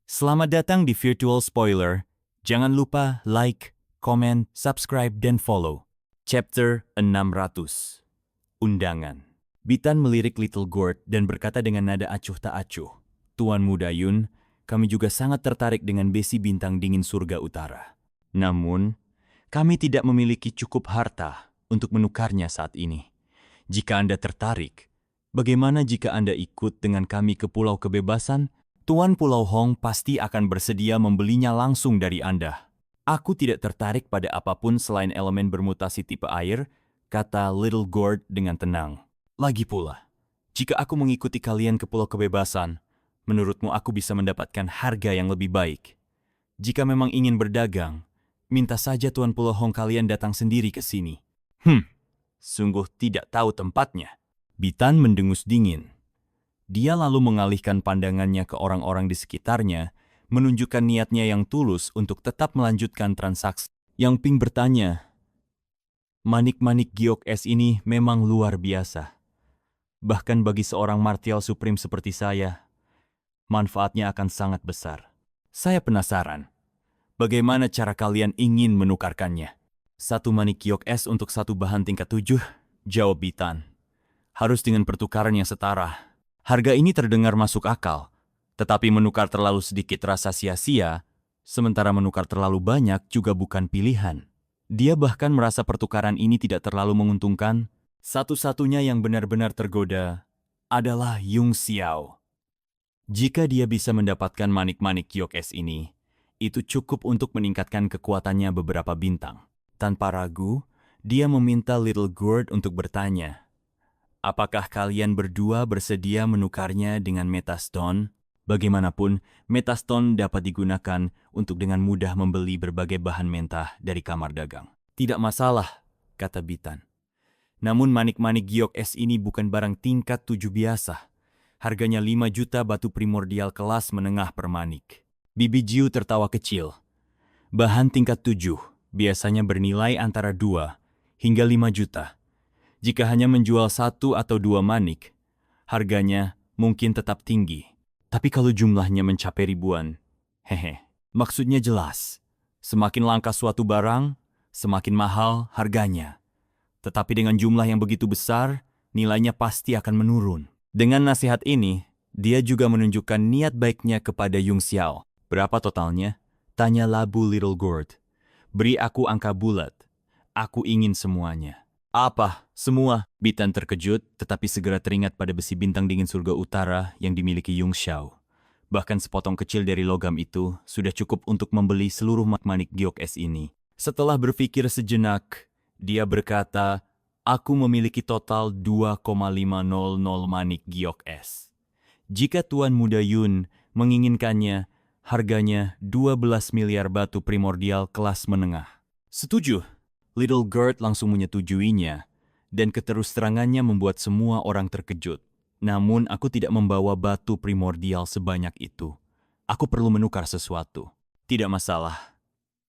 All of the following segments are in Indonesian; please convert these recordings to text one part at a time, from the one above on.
Selamat datang di Virtual Spoiler. Jangan lupa like, komen, subscribe, dan follow. Chapter 600. Undangan. Bitan melirik Little Gourd dan berkata dengan nada acuh tak acuh. Tuan Muda Yun, kami juga sangat tertarik dengan besi bintang dingin surga utara. Namun, kami tidak memiliki cukup harta untuk menukarnya saat ini. Jika Anda tertarik, bagaimana jika Anda ikut dengan kami ke Pulau Kebebasan? Tuan Pulau Hong pasti akan bersedia membelinya langsung dari Anda. Aku tidak tertarik pada apapun selain elemen bermutasi tipe air, kata Little Gourd dengan tenang. Lagi pula, jika aku mengikuti kalian ke Pulau Kebebasan, menurutmu aku bisa mendapatkan harga yang lebih baik. Jika memang ingin berdagang, minta saja Tuan Pulau Hong kalian datang sendiri ke sini. Sungguh tidak tahu tempatnya. Bitan mendengus dingin. Dia lalu mengalihkan pandangannya ke orang-orang di sekitarnya, menunjukkan niatnya yang tulus untuk tetap melanjutkan transaksi. Yang Ping bertanya, manik-manik giok es ini memang luar biasa. Bahkan bagi seorang martial supreme seperti saya, manfaatnya akan sangat besar. Saya penasaran, bagaimana cara kalian ingin menukarkannya? Satu manik giok es untuk satu bahan tingkat 7, jawab Bitan. Harus dengan pertukaran yang setara. Harga ini terdengar masuk akal, tetapi menukar terlalu sedikit rasa sia-sia, sementara menukar terlalu banyak juga bukan pilihan. Dia bahkan merasa pertukaran ini tidak terlalu menguntungkan. Satu-satunya yang benar-benar tergoda adalah Yung Xiao. Jika dia bisa mendapatkan manik-manik giok es ini, itu cukup untuk meningkatkan kekuatannya beberapa bintang. Tanpa ragu, dia meminta Little Gourd untuk bertanya, apakah kalian berdua bersedia menukarnya dengan Metastone? Bagaimanapun, Metastone dapat digunakan untuk dengan mudah membeli berbagai bahan mentah dari kamar dagang. Tidak masalah, kata Bitan. Namun manik-manik giok es ini bukan barang tingkat 7 biasa. Harganya 5 juta batu primordial kelas menengah per manik. Bibi Jiu tertawa kecil. Bahan tingkat 7 biasanya bernilai antara 2 hingga 5 juta. Jika hanya menjual 1 atau 2 manik, harganya mungkin tetap tinggi. Tapi kalau jumlahnya mencapai ribuan, maksudnya jelas. Semakin langka suatu barang, semakin mahal harganya. Tetapi dengan jumlah yang begitu besar, nilainya pasti akan menurun. Dengan nasihat ini, dia juga menunjukkan niat baiknya kepada Yung Xiao. Berapa totalnya? Tanya labu Little Gourd. Beri aku angka bulat. Aku ingin semuanya. Apa? Semua? Bitan terkejut, tetapi segera teringat pada besi bintang dingin surga utara yang dimiliki Yung Xiao. Bahkan sepotong kecil dari logam itu sudah cukup untuk membeli seluruh manik giok es ini. Setelah berpikir sejenak, dia berkata, aku memiliki total 2,500 manik giok es. Jika Tuan Muda Yun menginginkannya, harganya 12 miliar batu primordial kelas menengah. Setuju. Little Gourd langsung menyetujuinya, dan keterus-terangannya membuat semua orang terkejut. Namun aku tidak membawa batu primordial sebanyak itu. Aku perlu menukar sesuatu. Tidak masalah.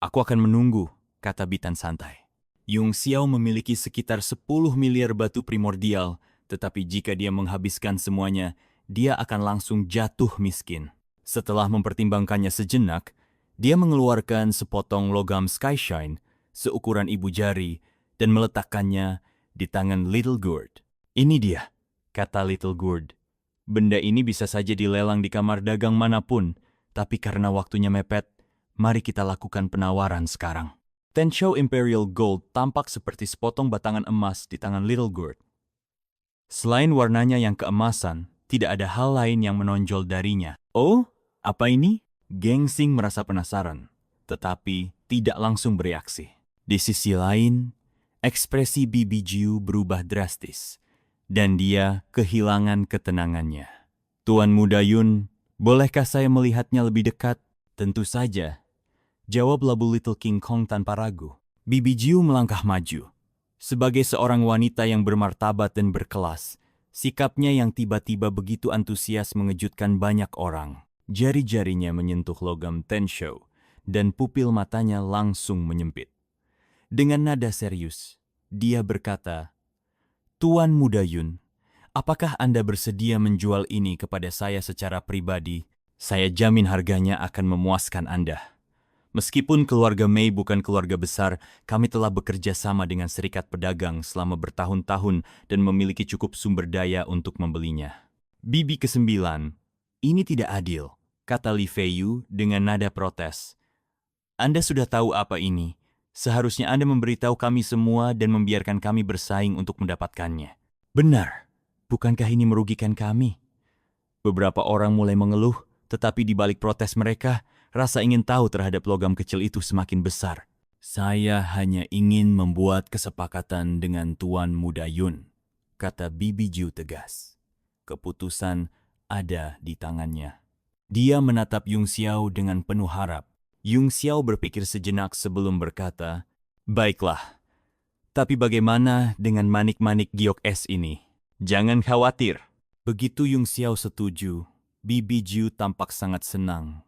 Aku akan menunggu, kata Bitan santai. Yung Xiao memiliki sekitar 10 miliar batu primordial, tetapi jika dia menghabiskan semuanya, dia akan langsung jatuh miskin. Setelah mempertimbangkannya sejenak, dia mengeluarkan sepotong logam Skyshine seukuran ibu jari dan meletakkannya di tangan Little Gourd. Ini dia, kata Little Gourd. Benda ini bisa saja dilelang di kamar dagang manapun, tapi karena waktunya mepet, mari kita lakukan penawaran sekarang. Tenshou Imperial Gold tampak seperti sepotong batangan emas di tangan Little Gourd. Selain warnanya yang keemasan, tidak ada hal lain yang menonjol darinya. Oh, apa ini? Gengsing merasa penasaran, tetapi tidak langsung bereaksi. Di sisi lain, ekspresi Bibi Jiu berubah drastis, dan dia kehilangan ketenangannya. Tuan Muda Yun, bolehkah saya melihatnya lebih dekat? Tentu saja, jawab labu Little King Kong tanpa ragu. Bibi Jiu melangkah maju. Sebagai seorang wanita yang bermartabat dan berkelas, sikapnya yang tiba-tiba begitu antusias mengejutkan banyak orang. Jari-jarinya menyentuh logam Tenshou, dan pupil matanya langsung menyempit. Dengan nada serius, dia berkata, Tuan Muda Yun, apakah Anda bersedia menjual ini kepada saya secara pribadi Saya jamin harganya akan memuaskan Anda. Meskipun keluarga Mei bukan keluarga besar, kami telah bekerja sama dengan serikat pedagang selama bertahun-tahun dan memiliki cukup sumber daya untuk membelinya. Bibi ke-9, ini tidak adil, kata Li Feiyu dengan nada protes. Anda sudah tahu apa ini. Seharusnya Anda memberitahu kami semua dan membiarkan kami bersaing untuk mendapatkannya. Benar, bukankah ini merugikan kami? Beberapa orang mulai mengeluh, tetapi di balik protes mereka, rasa ingin tahu terhadap logam kecil itu semakin besar. Saya hanya ingin membuat kesepakatan dengan Tuan Muda Yun, kata Bibi Jiu tegas. Keputusan ada di tangannya. Dia menatap Yung Xiao dengan penuh harap. Yung Xiao berpikir sejenak sebelum berkata, "Baiklah, tapi bagaimana dengan manik-manik giok es ini? Jangan khawatir." Begitu Yung Xiao setuju, Bibi Jiu tampak sangat senang.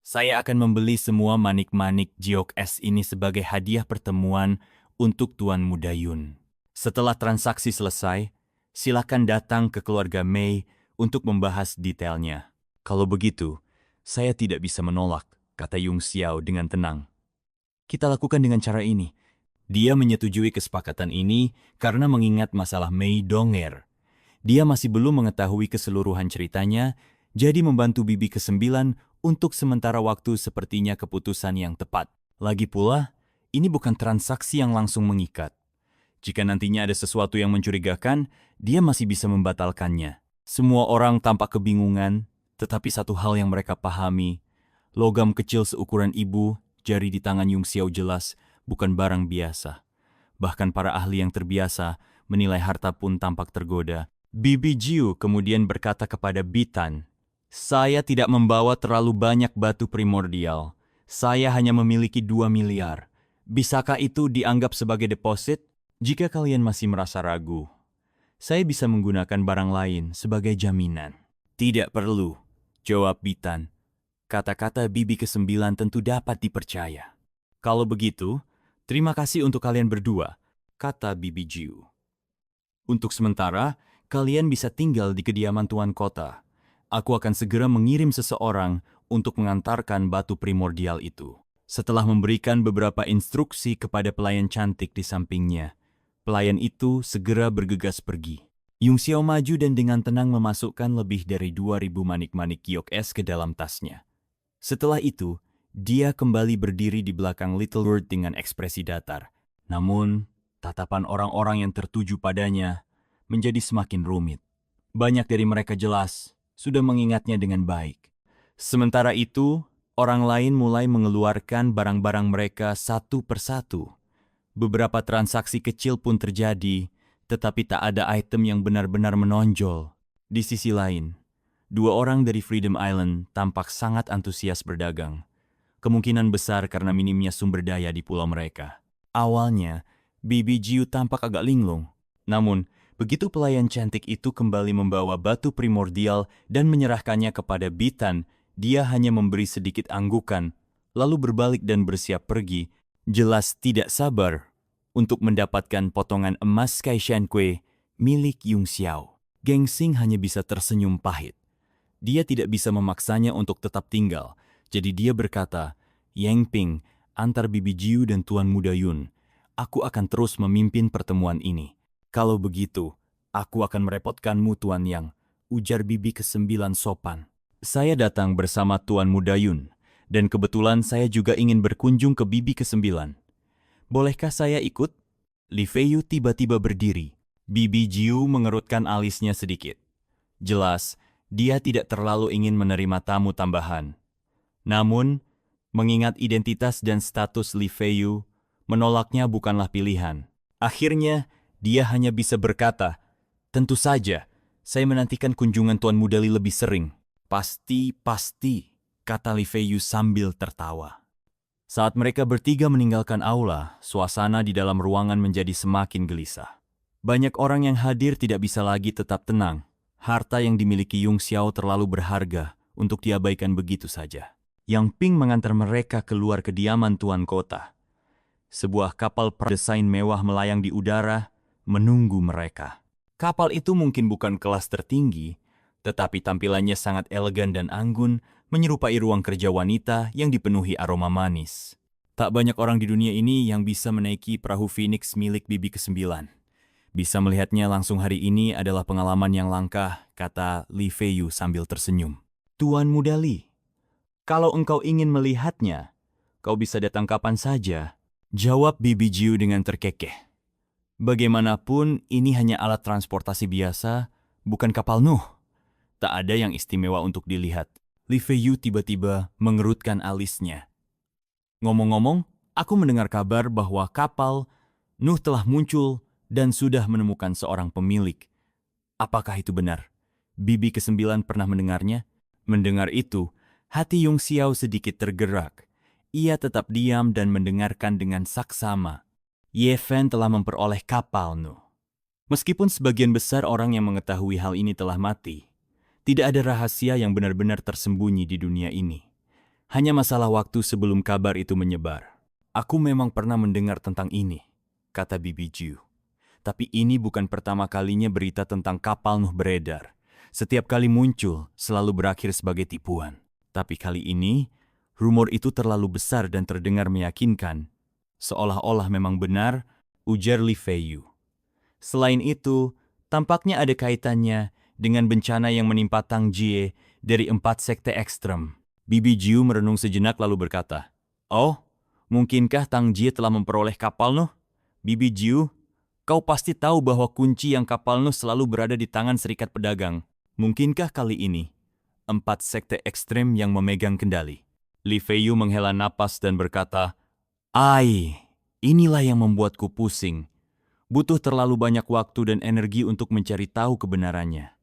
Saya akan membeli semua manik-manik giok es ini sebagai hadiah pertemuan untuk Tuan Muda Yun. Setelah transaksi selesai, silakan datang ke keluarga Mei untuk membahas detailnya. Kalau begitu, saya tidak bisa menolak, kata Yung Xiao dengan tenang. Kita lakukan dengan cara ini. Dia menyetujui kesepakatan ini karena mengingat masalah Mei Donger. Dia masih belum mengetahui keseluruhan ceritanya, jadi membantu Bibi ke-9 untuk sementara waktu sepertinya keputusan yang tepat. Lagi pula, ini bukan transaksi yang langsung mengikat. Jika nantinya ada sesuatu yang mencurigakan, dia masih bisa membatalkannya. Semua orang tampak kebingungan, tetapi satu hal yang mereka pahami, logam kecil seukuran ibu, jari di tangan Yung Xiao jelas, bukan barang biasa. Bahkan para ahli yang terbiasa menilai harta pun tampak tergoda. Bibi Jiu kemudian berkata kepada Bitan, "Saya tidak membawa terlalu banyak batu primordial. Saya hanya memiliki 2 miliar. Bisakah itu dianggap sebagai deposit? Jika kalian masih merasa ragu, saya bisa menggunakan barang lain sebagai jaminan." "Tidak perlu," jawab Bitan. Kata-kata Bibi ke-9 tentu dapat dipercaya. "Kalau begitu, terima kasih untuk kalian berdua," kata Bibi Jiu. "Untuk sementara, kalian bisa tinggal di kediaman Tuan Kota. Aku akan segera mengirim seseorang untuk mengantarkan batu primordial itu." Setelah memberikan beberapa instruksi kepada pelayan cantik di sampingnya, pelayan itu segera bergegas pergi. Yung Xiao maju dan dengan tenang memasukkan lebih dari 2.000 manik-manik giok es ke dalam tasnya. Setelah itu, dia kembali berdiri di belakang Little Lord dengan ekspresi datar. Namun, tatapan orang-orang yang tertuju padanya menjadi semakin rumit. Banyak dari mereka jelas sudah mengingatnya dengan baik. Sementara itu, orang lain mulai mengeluarkan barang-barang mereka satu persatu. Beberapa transaksi kecil pun terjadi, tetapi tak ada item yang benar-benar menonjol. Di sisi lain, 2 orang dari Freedom Island tampak sangat antusias berdagang. Kemungkinan besar karena minimnya sumber daya di pulau mereka. Awalnya, Bibi Jiu tampak agak linglung. Namun, begitu pelayan cantik itu kembali membawa batu primordial dan menyerahkannya kepada Bitan, dia hanya memberi sedikit anggukan, lalu berbalik dan bersiap pergi, jelas tidak sabar untuk mendapatkan potongan emas Kaishan Kue milik Yung Xiao. Geng Xing hanya bisa tersenyum pahit. Dia tidak bisa memaksanya untuk tetap tinggal, jadi dia berkata, "Yang Ping, antar Bibi Jiu dan Tuan Muda Yun, aku akan terus memimpin pertemuan ini. Kalau begitu, aku akan merepotkanmu Tuan Yang," ujar Bibi ke-9 sopan. "Saya datang bersama Tuan Muda Yun, dan kebetulan saya juga ingin berkunjung ke Bibi ke-9. Bolehkah saya ikut?" Li Feiyu tiba-tiba berdiri. Bibi Jiu mengerutkan alisnya sedikit. Jelas, dia tidak terlalu ingin menerima tamu tambahan. Namun, mengingat identitas dan status Li Feiyu, menolaknya bukanlah pilihan. Akhirnya, dia hanya bisa berkata, "Tentu saja, saya menantikan kunjungan Tuan Muda Li lebih sering." Pasti, kata Li Feiyu sambil tertawa. Saat mereka bertiga meninggalkan aula, suasana di dalam ruangan menjadi semakin gelisah. Banyak orang yang hadir tidak bisa lagi tetap tenang. Harta yang dimiliki Yung Xiao terlalu berharga untuk diabaikan begitu saja. Yang Ping mengantar mereka keluar kediaman Tuan Kota. Sebuah kapal berdesain mewah melayang di udara, menunggu mereka. Kapal itu mungkin bukan kelas tertinggi, Tetapi tampilannya sangat elegan dan anggun, menyerupai ruang kerja wanita yang dipenuhi aroma manis. Tak banyak orang di dunia ini yang bisa menaiki perahu Phoenix milik Bibi ke-9. Bisa melihatnya langsung hari ini adalah pengalaman yang langka, kata Li Feiyu sambil tersenyum. Tuan Muda Li, kalau engkau ingin melihatnya, kau bisa datang kapan saja, jawab Bibi Jiu dengan terkekeh. Bagaimanapun, ini hanya alat transportasi biasa, bukan kapal Nuh. Tak ada yang istimewa untuk dilihat. Li Feiyu tiba-tiba mengerutkan alisnya. Ngomong-ngomong, aku mendengar kabar bahwa kapal Nuh telah muncul dan sudah menemukan seorang pemilik. Apakah itu benar? Bibi ke-9 pernah mendengarnya? Mendengar itu, hati Yung Xiao sedikit tergerak. Ia tetap diam dan mendengarkan dengan saksama. Ye Fen telah memperoleh kapal Nuh. Meskipun sebagian besar orang yang mengetahui hal ini telah mati, tidak ada rahasia yang benar-benar tersembunyi di dunia ini. Hanya masalah waktu sebelum kabar itu menyebar. Aku memang pernah mendengar tentang ini, kata Bibi Jiu. Tapi ini bukan pertama kalinya berita tentang kapal Nuh beredar. Setiap kali muncul, selalu berakhir sebagai tipuan. Tapi kali ini, rumor itu terlalu besar dan terdengar meyakinkan. Seolah-olah memang benar, ujar Li Feiyu. Selain itu, tampaknya ada kaitannya dengan bencana yang menimpa Tang Jie dari 4 sekte ekstrem. Bibi Jiu merenung sejenak lalu berkata, "Oh, mungkinkah Tang Jie telah memperoleh kapal Nuh? Bibi Jiu, kau pasti tahu bahwa kunci yang kapal Nuh selalu berada di tangan serikat pedagang. Mungkinkah kali ini 4 sekte ekstrem yang memegang kendali?" Li Feiyu menghela napas dan berkata, "Ai, inilah yang membuatku pusing. Butuh terlalu banyak waktu dan energi untuk mencari tahu kebenarannya.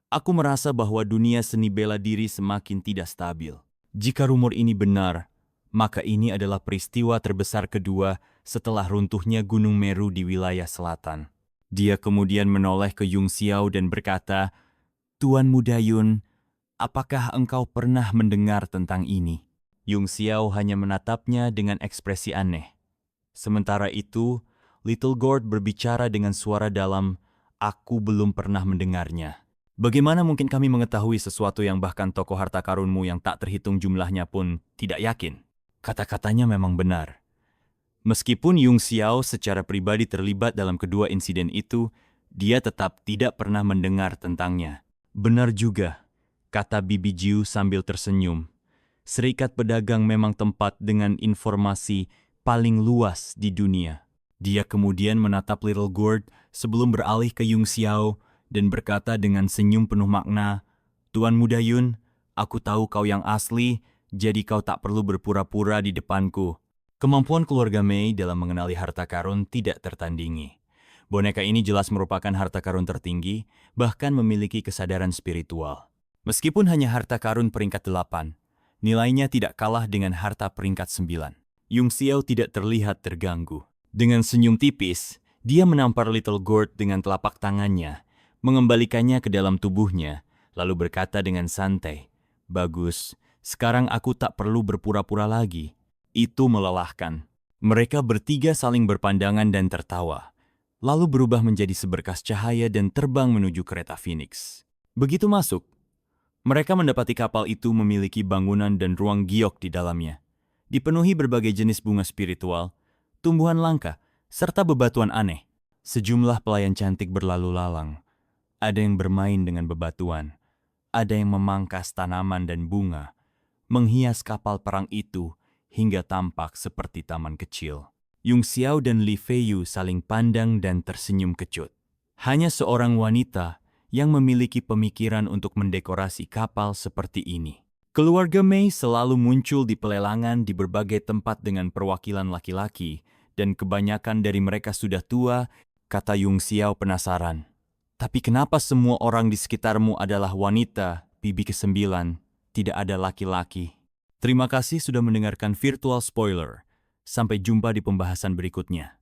Aku merasa bahwa dunia seni bela diri semakin tidak stabil. Jika rumor ini benar, maka ini adalah peristiwa terbesar kedua setelah runtuhnya Gunung Meru di wilayah selatan." Dia kemudian menoleh ke Yung Xiao dan berkata, "Tuan Muda Yun, apakah engkau pernah mendengar tentang ini?" Yung Xiao hanya menatapnya dengan ekspresi aneh. Sementara itu, Little Gourd berbicara dengan suara dalam, "Aku belum pernah mendengarnya." Bagaimana mungkin kami mengetahui sesuatu yang bahkan toko harta karunmu yang tak terhitung jumlahnya pun tidak yakin? Kata-katanya memang benar. Meskipun Yung Xiao secara pribadi terlibat dalam kedua insiden itu, dia tetap tidak pernah mendengar tentangnya. Benar juga, kata Bibi Jiu sambil tersenyum. Serikat pedagang memang tempat dengan informasi paling luas di dunia. Dia kemudian menatap Little Gourd sebelum beralih ke Yung Xiao dan berkata dengan senyum penuh makna, "Tuan Muda Yun, aku tahu kau yang asli, jadi kau tak perlu berpura-pura di depanku." Kemampuan keluarga Mei dalam mengenali harta karun tidak tertandingi. Boneka ini jelas merupakan harta karun tertinggi, bahkan memiliki kesadaran spiritual. Meskipun hanya harta karun peringkat 8, nilainya tidak kalah dengan harta peringkat 9. Yung Xiao tidak terlihat terganggu. Dengan senyum tipis, dia menampar Little Gourd dengan telapak tangannya, mengembalikannya ke dalam tubuhnya, lalu berkata dengan santai, "Bagus, sekarang aku tak perlu berpura-pura lagi." Itu melelahkan. Mereka bertiga saling berpandangan dan tertawa, lalu berubah menjadi seberkas cahaya dan terbang menuju kereta Phoenix. Begitu masuk, mereka mendapati kapal itu memiliki bangunan dan ruang giok di dalamnya. Dipenuhi berbagai jenis bunga spiritual, tumbuhan langka, serta bebatuan aneh. Sejumlah pelayan cantik berlalu lalang. Ada yang bermain dengan bebatuan, ada yang memangkas tanaman dan bunga, menghias kapal perang itu hingga tampak seperti taman kecil. Yung Xiao dan Li Feiyu saling pandang dan tersenyum kecut. Hanya seorang wanita yang memiliki pemikiran untuk mendekorasi kapal seperti ini. Keluarga Mei selalu muncul di pelelangan di berbagai tempat dengan perwakilan laki-laki, dan kebanyakan dari mereka sudah tua, kata Yung Xiao penasaran. Tapi kenapa semua orang di sekitarmu adalah wanita, Bibi ke-9, tidak ada laki-laki? Terima kasih sudah mendengarkan Virtual Spoiler. Sampai jumpa di pembahasan berikutnya.